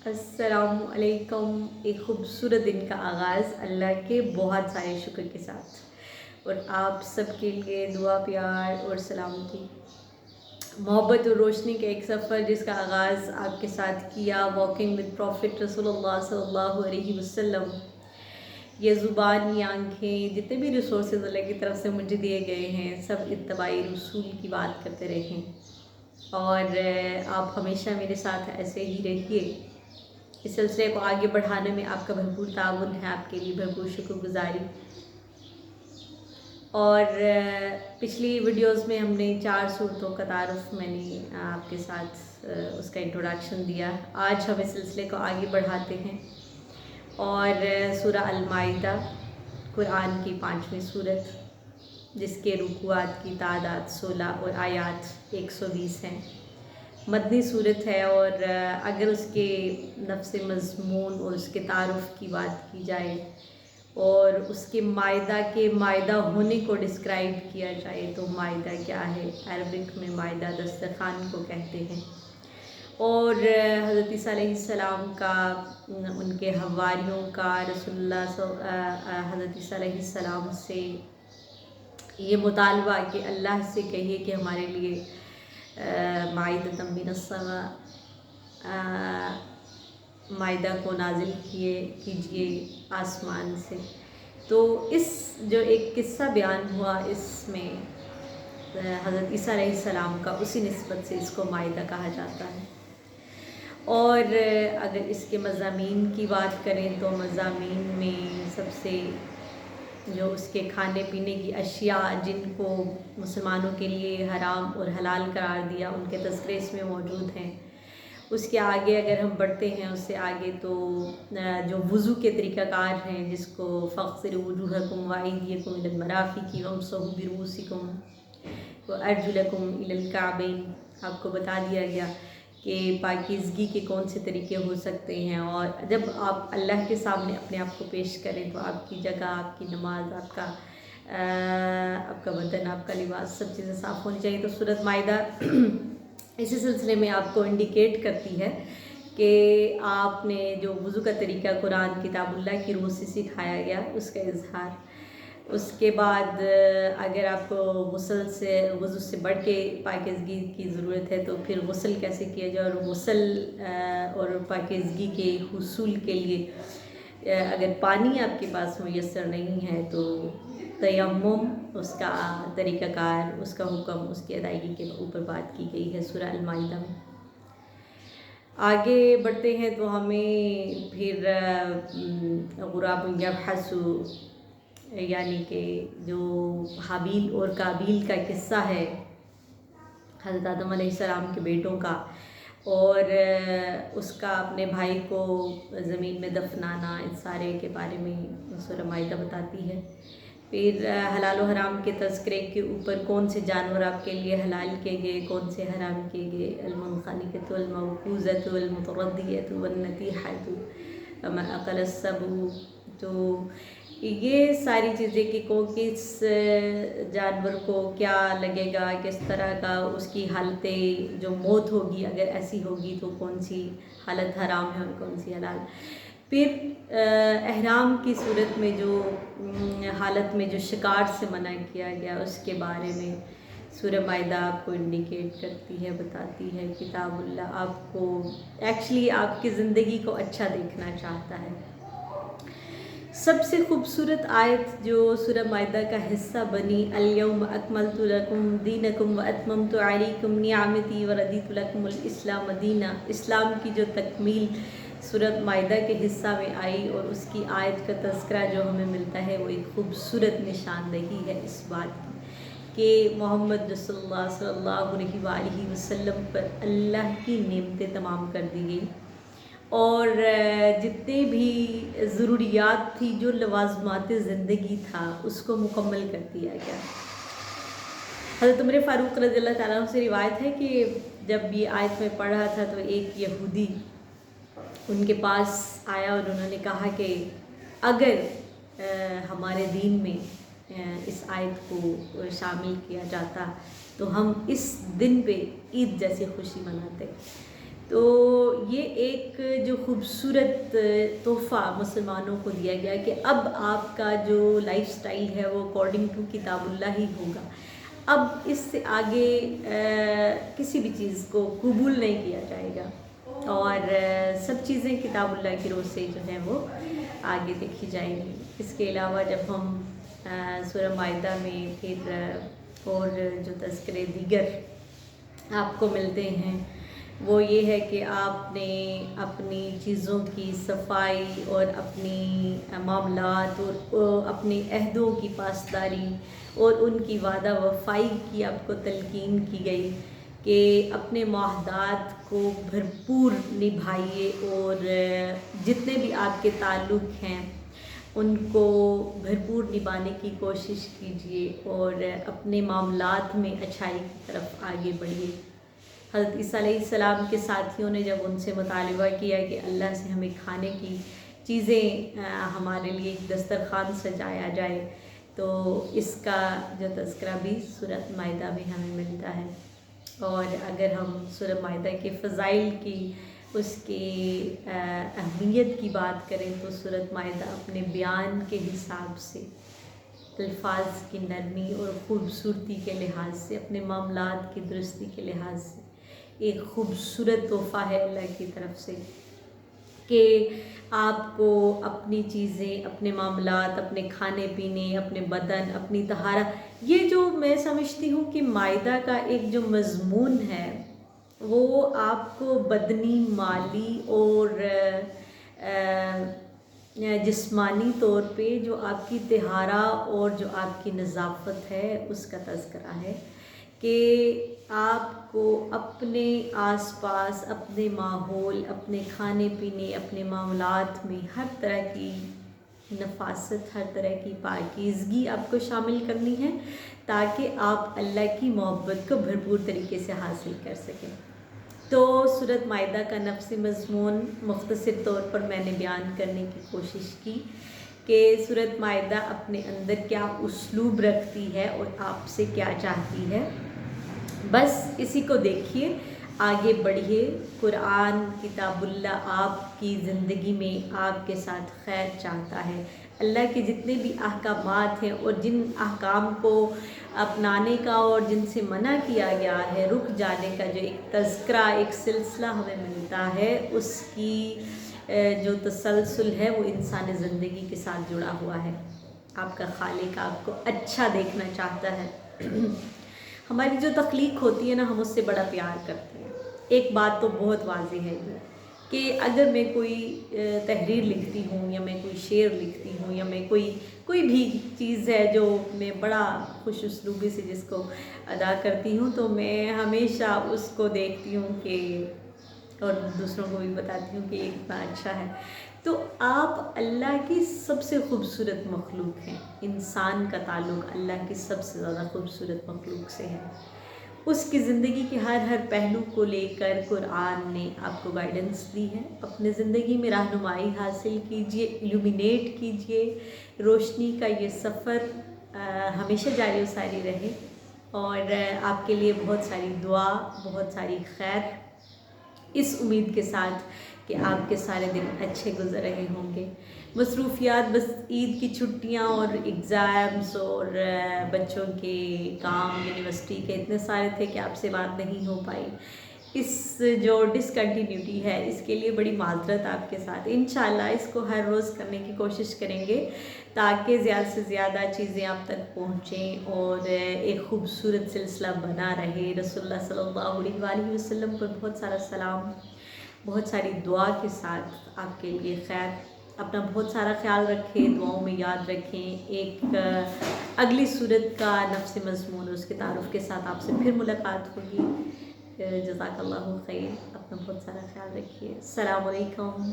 السلام علیکم۔ ایک خوبصورت دن کا آغاز اللہ کے بہت سارے شکر کے ساتھ، اور آپ سب کے لیے دعا، پیار اور سلامتی، محبت اور روشنی کا ایک سفر جس کا آغاز آپ کے ساتھ کیا واکنگ وتھ پروفٹ رسول اللہ صلی اللہ علیہ وسلم۔ یہ زبان، یہ آنکھیں، جتنے بھی ریسورسز اللہ کی طرف سے مجھے دیے گئے ہیں، سب اتباعی رسول کی بات کرتے رہیں، اور آپ ہمیشہ میرے ساتھ ایسے ہی رہیے۔ اس سلسلے کو آگے بڑھانے میں آپ کا بھرپور تعاون ہے، آپ کے لیے بھرپور شکر گزاری۔ اور پچھلی ویڈیوز میں ہم نے 4 صورتوں کا تعارف میں نے آپ کے ساتھ اس کا انٹروڈکشن دیا۔ آج ہم اس سلسلے کو آگے بڑھاتے ہیں اور سورہ المائدہ قرآن کی 5ویں صورت، جس کے رکوعات کی تعداد 16 اور آیات 120 ہیں، مدنی صورت ہے۔ اور اگر اس کے نفس مضمون اور اس کے تعارف کی بات کی جائے اور اس کے مائدہ ہونے کو ڈسکرائب کیا جائے تو مائدہ کیا ہے؟ عربک میں مائدہ دسترخوان کو کہتے ہیں، اور حضرت عیسیٰ علیہ السلام کا، ان کے حواریوں کا، رسول اللہ حضرت عیسیٰ علیہ السلام سے یہ مطالبہ کہ اللہ سے کہیے کہ ہمارے لیے مائدۃ من السماء، مائدہ کو نازل کیجئے آسمان سے۔ تو اس جو ایک قصہ بیان ہوا، اس میں حضرت عیسیٰ علیہ السلام کا، اسی نسبت سے اس کو مائدہ کہا جاتا ہے۔ اور اگر اس کے مضامین کی بات کریں تو مضامین میں سب سے جو اس کے کھانے پینے کی اشیاء جن کو مسلمانوں کے لیے حرام اور حلال قرار دیا، ان کے تذکرے اس میں موجود ہیں۔ اس کے آگے اگر ہم بڑھتے ہیں، اس سے آگے تو جو وضو کے طریقہ کار ہیں، جس کو فاغسلوا وجوہکم وایدیکم الی المرافق وامسحوا برؤوسکم وارجلکم الی الکعبین، آپ کو بتا دیا گیا کہ پاکیزگی کے کون سے طریقے ہو سکتے ہیں، اور جب آپ اللہ کے سامنے اپنے آپ کو پیش کریں تو آپ کی جگہ، آپ کی نماز، آپ کا بدن، آپ کا لباس، سب چیزیں صاف ہونی چاہیے۔ تو سورۃ مائدہ اسی سلسلے میں آپ کو انڈیکیٹ کرتی ہے کہ آپ نے جو وضو کا طریقہ قرآن کتاب اللہ کی روح سے سکھایا گیا، اس کا اظہار۔ اس کے بعد اگر آپ کو وضو سے بڑھ کے پاکیزگی کی ضرورت ہے تو پھر غسل کیسے کیا جائے، اور غسل اور پاکیزگی کے حصول کے لیے اگر پانی آپ کے پاس میسر نہیں ہے تو تیمم، اس کا طریقہ کار، اس کا حکم، اس کی ادائیگی کے اوپر بات کی گئی ہے سورہ المائدہ میں۔ آگے بڑھتے ہیں تو ہمیں پھر غراب یبحث، یعنی کہ جو حابیل اور قابیل کا قصہ ہے، حضرت آدم علیہ السلام کے بیٹوں کا، اور اس کا اپنے بھائی کو زمین میں دفنانا، اس سارے کے بارے میں سورہ مائدہ بتاتی ہے۔ پھر حلال و حرام کے تذکرے کے اوپر کون سے جانور آپ کے لیے حلال کیے گئے، کون سے حرام کیے گئے، المنخنقۃ والموقوذۃ والمتردیۃ والنطیحۃ وما اکل السبع۔ تو یہ ساری چیزیں کہ کس جانور کو کیا لگے گا، کس طرح کا اس کی حالتیں، جو موت ہوگی اگر ایسی ہوگی تو کون سی حالت حرام ہے اور کون سی حلال۔ پھر احرام کی صورت میں جو حالت میں جو شکار سے منع کیا گیا، اس کے بارے میں سورہ مائدہ آپ کو انڈیکیٹ کرتی ہے، بتاتی ہے۔ کتاب اللہ آپ کو ایکچولی آپ کی زندگی کو اچھا دیکھنا چاہتا ہے۔ سب سے خوبصورت آیت جو سورہ مائدہ کا حصہ بنی، الیوم اکملت لکم دینکم واتممت علیکم نعمتی ورضیت لکم الاسلام دینا، اسلام کی جو تکمیل سورۃ مائدہ کے حصہ میں آئی، اور اس کی آیت کا تذکرہ جو ہمیں ملتا ہے وہ ایک خوبصورت نشاندہی ہے اس بات کی کہ محمد رسول اللہ صلی اللہ علیہ وآلہ وسلم پر اللہ کی نعمتیں تمام کر دی گئی، اور جتنے بھی ضروریات تھی، جو لوازمات زندگی تھا، اس کو مکمل کر دیا گیا۔ حضرت عمر فاروق رضی اللہ تعالیٰ عنہ سے روایت ہے کہ جب یہ آیت میں پڑھ رہا تھا تو ایک یہودی ان کے پاس آیا اور انہوں نے کہا کہ اگر ہمارے دین میں اس آیت کو شامل کیا جاتا تو ہم اس دن پہ عید جیسی خوشی مناتے۔ تو یہ ایک جو خوبصورت تحفہ مسلمانوں کو دیا گیا کہ اب آپ کا جو لائف سٹائل ہے وہ اکارڈنگ ٹو کتاب اللہ ہی ہوگا، اب اس سے آگے کسی بھی چیز کو قبول نہیں کیا جائے گا، اور سب چیزیں کتاب اللہ کی روح سے جو ہیں وہ آگے دیکھی جائیں گی۔ اس کے علاوہ جب ہم سورہ مائدہ میں پھر اور جو تذکرے دیگر آپ کو ملتے ہیں وہ یہ ہے کہ آپ نے اپنی چیزوں کی صفائی اور اپنی معاملات اور اپنے عہدوں کی پاسداری اور ان کی وعدہ وفائی کی آپ کو تلقین کی گئی کہ اپنے معاہدات کو بھرپور نبھائیے، اور جتنے بھی آپ کے تعلق ہیں ان کو بھرپور نبھانے کی کوشش کیجیے، اور اپنے معاملات میں اچھائی کی طرف آگے بڑھیے۔ حضرت عیسیٰ علیہ السلام کے ساتھیوں نے جب ان سے مطالبہ کیا کہ اللہ سے ہمیں کھانے کی چیزیں ہمارے لیے ایک دسترخوان سجایا جائے، تو اس کا جو تذکرہ بھی سورۃ مائدہ میں ہمیں ملتا ہے۔ اور اگر ہم سورۃ مائدہ کے فضائل کی، اس کی اہمیت کی بات کریں تو سورۃ مائدہ اپنے بیان کے حساب سے، الفاظ کی نرمی اور خوبصورتی کے لحاظ سے، اپنے معاملات کی درستی کے لحاظ سے ایک خوبصورت تحفہ ہے اللہ کی طرف سے کہ آپ کو اپنی چیزیں، اپنے معاملات، اپنے کھانے پینے، اپنے بدن، اپنی طہارت، یہ جو میں سمجھتی ہوں کہ مائدہ کا ایک جو مضمون ہے وہ آپ کو بدنی، مالی اور جسمانی طور پہ جو آپ کی طہارہ اور جو آپ کی نظافت ہے اس کا تذکرہ ہے کہ آپ کو اپنے آس پاس، اپنے ماحول، اپنے کھانے پینے، اپنے معاملات میں ہر طرح کی نفاست، ہر طرح کی پاکیزگی آپ کو شامل کرنی ہے تاکہ آپ اللہ کی محبت کو بھرپور طریقے سے حاصل کر سکیں۔ تو سورۃ مائدہ کا نفسی مضمون مختصر طور پر میں نے بیان کرنے کی کوشش کی کہ سورۃ مائدہ اپنے اندر کیا اسلوب رکھتی ہے اور آپ سے کیا چاہتی ہے۔ بس اسی کو دیکھیے، آگے بڑھیے، قرآن کتاب اللہ آپ کی زندگی میں آپ کے ساتھ خیر چاہتا ہے۔ اللہ کے جتنے بھی احکامات ہیں اور جن احکام کو اپنانے کا اور جن سے منع کیا گیا ہے، رک جانے کا جو ایک تذکرہ، ایک سلسلہ ہمیں ملتا ہے، اس کی جو تسلسل ہے وہ انسانی زندگی کے ساتھ جڑا ہوا ہے۔ آپ کا خالق آپ کو اچھا دیکھنا چاہتا ہے۔ ہماری جو تخلیق ہوتی ہے نا، ہم اس سے بڑا پیار کرتے ہیں۔ ایک بات تو بہت واضح ہے یہ کہ اگر میں کوئی تحریر لکھتی ہوں یا میں کوئی شعر لکھتی ہوں یا میں کوئی بھی چیز ہے جو میں بڑا خوش اسلوبی سے جس کو ادا کرتی ہوں، تو میں ہمیشہ اس کو دیکھتی ہوں کہ اور دوسروں کو بھی بتاتی ہوں کہ یہ کتنا اچھا ہے۔ تو آپ اللہ کی سب سے خوبصورت مخلوق ہیں۔ انسان کا تعلق اللہ کی سب سے زیادہ خوبصورت مخلوق سے ہے۔ اس کی زندگی کے ہر پہلو کو لے کر قرآن نے آپ کو گائیڈنس دی ہے۔ اپنے زندگی میں رہنمائی حاصل کیجئے، ایلومینیٹ کیجئے، روشنی کا یہ سفر ہمیشہ جاری و ساری رہے، اور آپ کے لیے بہت ساری دعا، بہت ساری خیر، اس امید کے ساتھ کہ آپ کے سارے دن اچھے گزر رہے ہوں گے۔ مصروفیات بس عید کی چھٹیاں اور ایگزامس اور بچوں کے کام، یونیورسٹی کے اتنے سارے تھے کہ آپ سے بات نہیں ہو پائی۔ اس جو ڈسکنٹینیوٹی ہے اس کے لیے بڑی معذرت آپ کے ساتھ۔ انشاءاللہ اس کو ہر روز کرنے کی کوشش کریں گے تاکہ زیادہ سے زیادہ چیزیں آپ تک پہنچیں اور ایک خوبصورت سلسلہ بنا رہے۔ رسول اللہ صلی اللہ علیہ وآلہ وسلم پر بہت سارا سلام، بہت ساری دعا کے ساتھ آپ کے لیے خیر۔ اپنا بہت سارا خیال رکھیں، دعاؤں میں یاد رکھیں۔ ایک اگلی صورت کا نفس مضمون اس کے تعارف کے ساتھ آپ سے پھر ملاقات ہوگی۔ جزاک اللہ خیر، اپنا بہت سارا خیال رکھیے۔ السلام علیکم۔